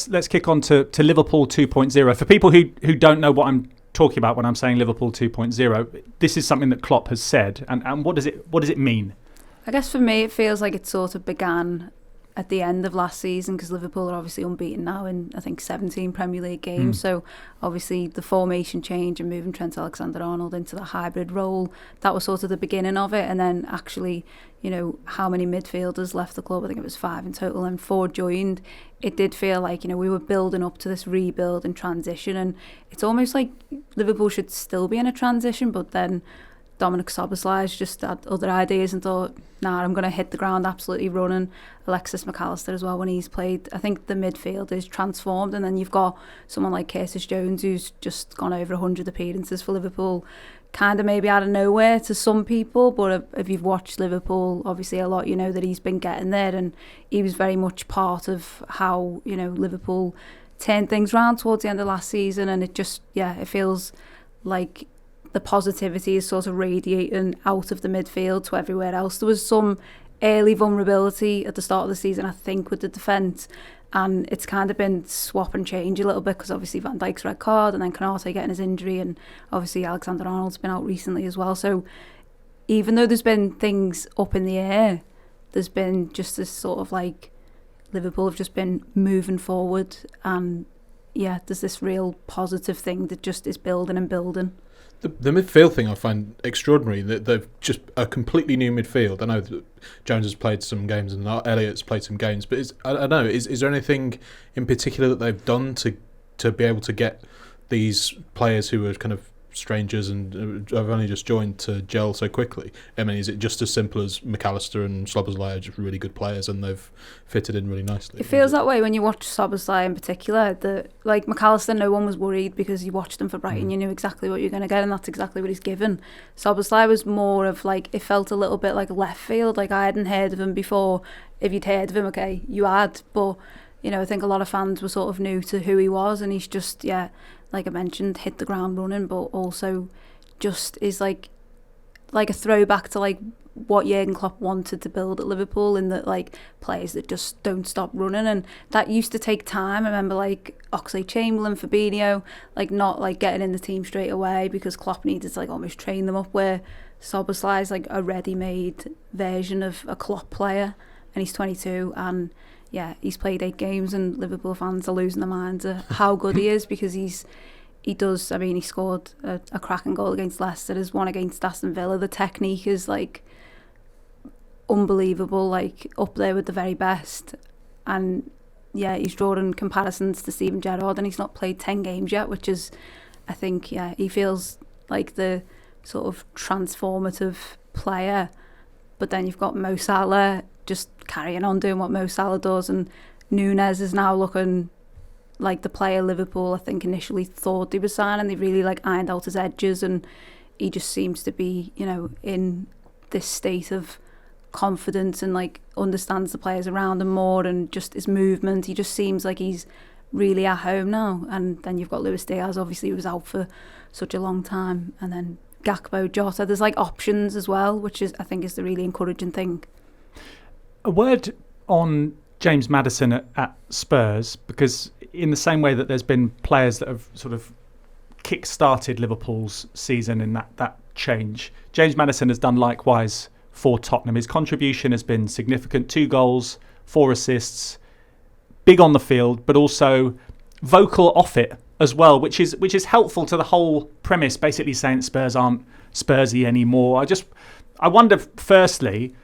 let's kick on to Liverpool 2.0. For people who don't know what I'm talking about when I'm saying Liverpool 2.0, this is something that Klopp has said, and what does it mean? I guess for me it feels like it sort of began at the end of last season, because Liverpool are obviously unbeaten now in, I think, 17 Premier League games. So obviously the formation change and moving Trent Alexander-Arnold into the hybrid role, that was sort of the beginning of it. And then actually, you know, how many midfielders left the club? I think it was 5 in total, and 4 joined. It did feel like, you know, we were building up to this rebuild and transition, and it's almost like Liverpool should still be in a transition, but then Dominik Szoboszlai just had other ideas and thought, nah, I'm going to hit the ground absolutely running. Alexis McAllister as well, when he's played, I think the midfield is transformed, and then you've got someone like Curtis Jones who's just gone over 100 appearances for Liverpool, kind of maybe out of nowhere to some people, but if you've watched Liverpool obviously a lot, you know that he's been getting there, and he was very much part of how, you know, Liverpool turned things around towards the end of last season. And it just, it feels like the positivity is sort of radiating out of the midfield to everywhere else. There was some early vulnerability at the start of the season, I think, with the defence, and it's kind of been swap and change a little bit, because obviously Van Dijk's red card, and then Konate getting his injury, and obviously Alexander-Arnold's been out recently as well. So even though there's been things up in the air, there's been just this sort of like Liverpool have just been moving forward, and there's this real positive thing that just is building and building. The midfield thing I find extraordinary, that they've just a completely new midfield. I know that Jones has played some games and Elliott's played some games, but I don't know, is there anything in particular that they've done to be able to get these players who are kind of strangers and have only just joined to gel so quickly? I mean, is it just as simple as McAllister and Szoboszlai are just really good players and they've fitted in really nicely? It feels that way when you watch Szoboszlai in particular. Like McAllister, no one was worried because you watched him for Brighton, you knew exactly what you're going to get, and that's exactly what he's given. Szoboszlai was more of like, it felt a little bit like left field, like I hadn't heard of him before. If you'd heard of him, okay, you had, but you know, I think a lot of fans were sort of new to who he was, and he's just, like I mentioned, hit the ground running, but also just is like a throwback to like what Jurgen Klopp wanted to build at Liverpool, in that like players that just don't stop running, and that used to take time. I remember like Oxlade-Chamberlain, Fabinho, like not like getting in the team straight away because Klopp needed to like almost train them up, where Szoboszlai is like a ready-made version of a Klopp player, and he's 22, and he's played 8 games, and Liverpool fans are losing their minds at how good he is, because he scored a cracking goal against Leicester, there's one against Aston Villa. The technique is like unbelievable, like up there with the very best, and he's drawing comparisons to Steven Gerrard, and he's not played 10 games yet, which is, I think, he feels like the sort of transformative player. But then you've got Mo Salah just carrying on doing what Mo Salah does, and Núñez is now looking like the player Liverpool I think initially thought he was signing. They really like ironed out his edges, and he just seems to be, you know, in this state of confidence and like understands the players around him more, and just his movement, he just seems like he's really at home now. And then you've got Luis Diaz, obviously, who was out for such a long time, and then Gakpo, Jota. There's like options as well, which is, I think, is the really encouraging thing. A word on James Maddison at Spurs, because in the same way that there's been players that have sort of kick-started Liverpool's season in that change, James Maddison has done likewise for Tottenham. His contribution has been significant: 2 goals, 4 assists, big on the field, but also vocal off it as well, which is helpful to the whole premise, basically saying Spurs aren't Spursy anymore. I wonder, firstly,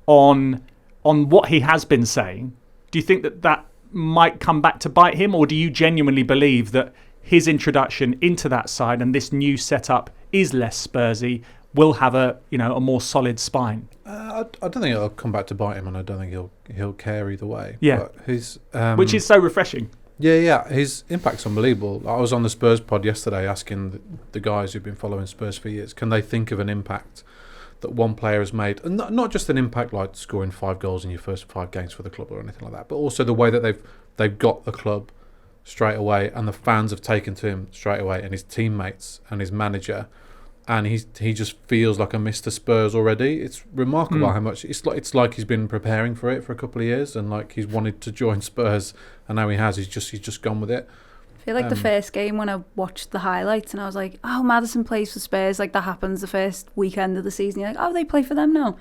on what he has been saying, do you think that might come back to bite him, or do you genuinely believe that his introduction into that side and this new setup is less Spursy, will have a more solid spine? I don't think it'll come back to bite him, and I don't think he'll care either way. Yeah, but which is so refreshing. Yeah, his impact's unbelievable. I was on the Spurs pod yesterday asking the guys who've been following Spurs for years, can they think of an impact that one player has made, and not just an impact like scoring 5 goals in your first 5 games for the club or anything like that, but also the way that they've got the club straight away, and the fans have taken to him straight away, and his teammates and his manager, and he just feels like a Mr. Spurs already. It's remarkable how much it's like he's been preparing for it for a couple of years, and like he's wanted to join Spurs, and now he has. He's just gone with it. I feel like the first game when I watched the highlights and I was like, oh, Maddison plays for Spurs. Like that happens the first weekend of the season. You're like, oh, they play for them now.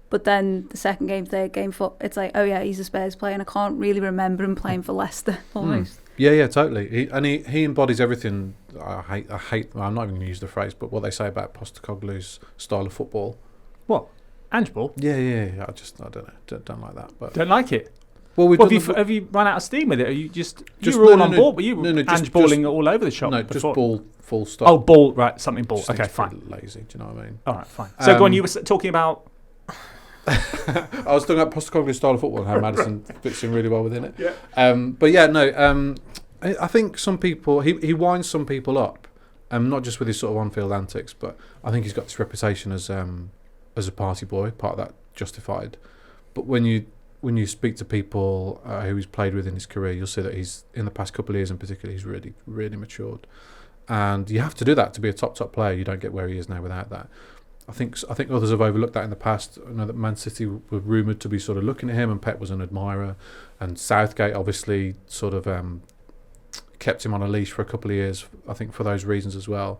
But then the second game, third game, it's like, oh yeah, he's a Spurs player, and I can't really remember him playing for Leicester almost. Yeah, totally. He embodies everything. I hate. I'm not even going to use the phrase, but what they say about Postecoglou's style of football. What? Ange ball? Yeah. I don't know. Don't like that. But don't like it. Well, have you run out of steam with it? Are you you were all on board, but you were Ange balling all over the shop. No, before. just ball. Full stop. Oh, ball. Right, something ball. Just Okay, fine. Lazy. Do you know what I mean? All right, fine. So go on. You were talking about. I was talking about Postecoglou's style of football and how Maddison fits in really well within it. Yeah. But yeah, no. I think some people he winds some people up, not just with his sort of on-field antics, but I think he's got this reputation as a party boy. Part of that justified, but when you speak to people who he's played with in his career, you'll see that he's in the past couple of years in particular he's really really matured, and you have to do that to be a top player. You don't get where he is now without that. I think others have overlooked that in the past. I know that Man City were rumoured to be sort of looking at him, and Pep was an admirer, and Southgate obviously sort of kept him on a leash for a couple of years, I think for those reasons as well.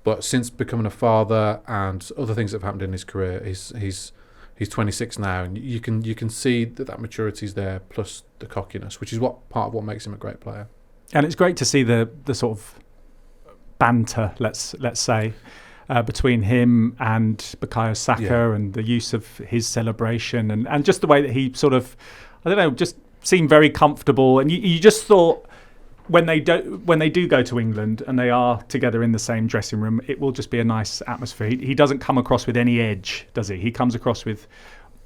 But since becoming a father and other things that have happened in his career, he's 26 now, and you can see that maturity is there, plus the cockiness, which is part of what makes him a great player. And it's great to see the sort of banter, let's say, between him and Bukayo Saka, and the use of his celebration and just the way that he sort of, I don't know, just seemed very comfortable. And you just thought, when they do go to England and they are together in the same dressing room, it will just be a nice atmosphere. He doesn't come across with any edge, does he? He comes across with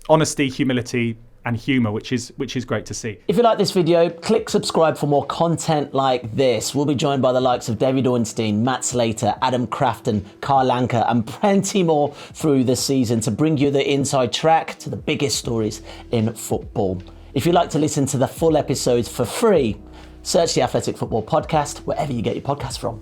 honesty, humility, and humour, which is great to see. If you like this video, click subscribe for more content like this. We'll be joined by the likes of David Ornstein, Matt Slater, Adam Crafton, Carl Anker, and plenty more through the season to bring you the inside track to the biggest stories in football. If you'd like to listen to the full episodes for free, search the Athletic Football Podcast wherever you get your podcasts from.